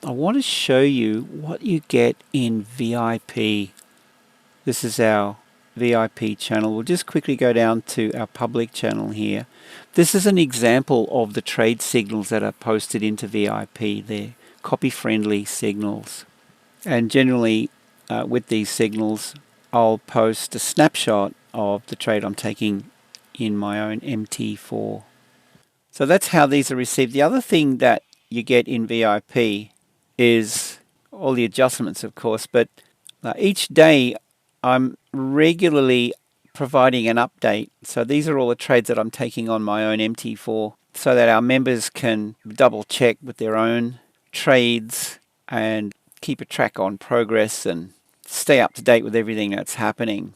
I want to show you what you get in VIP. This is our VIP channel. We'll just quickly go down to our public channel here. This is an example of the trade signals that are posted into VIP. They're copy-friendly signals. And generally, with these signals, I'll post a snapshot of the trade I'm taking in my own MT4. So that's how these are received. The other thing that you get in VIP is all the adjustments, of course, but each day I'm regularly providing an update. So these are all the trades that I'm taking on my own MT4 so that our members can double check with their own trades and keep a track on progress and stay up to date with everything that's happening.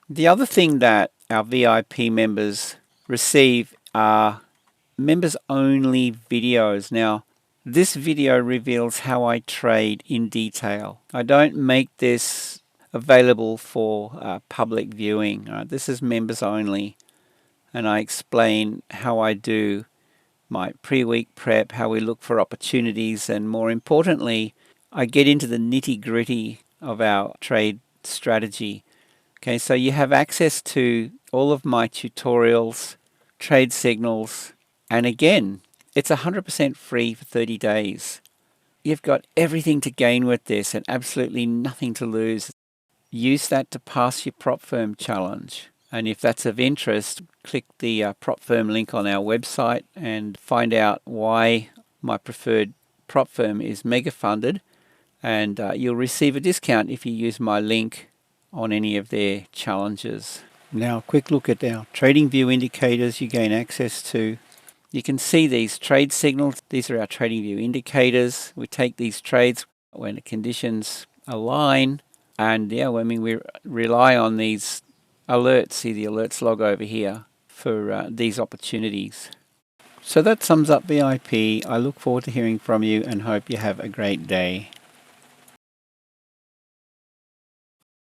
The other thing that our VIP members receive are members only videos. Now, this video reveals how I trade in detail. I don't make this available for public viewing. This is members only, and I explain how I do my pre-week prep, how we look for opportunities, and more importantly, I get into the nitty-gritty of our trade strategy. Okay, so you have access to all of my tutorials, trade signals, and again, it's 100% free for 30 days. You've got everything to gain with this and absolutely nothing to lose. Use that to pass your prop firm challenge. And if that's of interest, click the prop firm link on our website and find out why my preferred prop firm is mega funded. And you'll receive a discount if you use my link on any of their challenges. Now, a quick look at our TradingView indicators you gain access to. You can see these trade signals. These are our TradingView indicators. We take these trades when the conditions align, and we rely on these alerts. See the alerts log over here for these opportunities. So that sums up VIP. I look forward to hearing from you and hope you have a great day.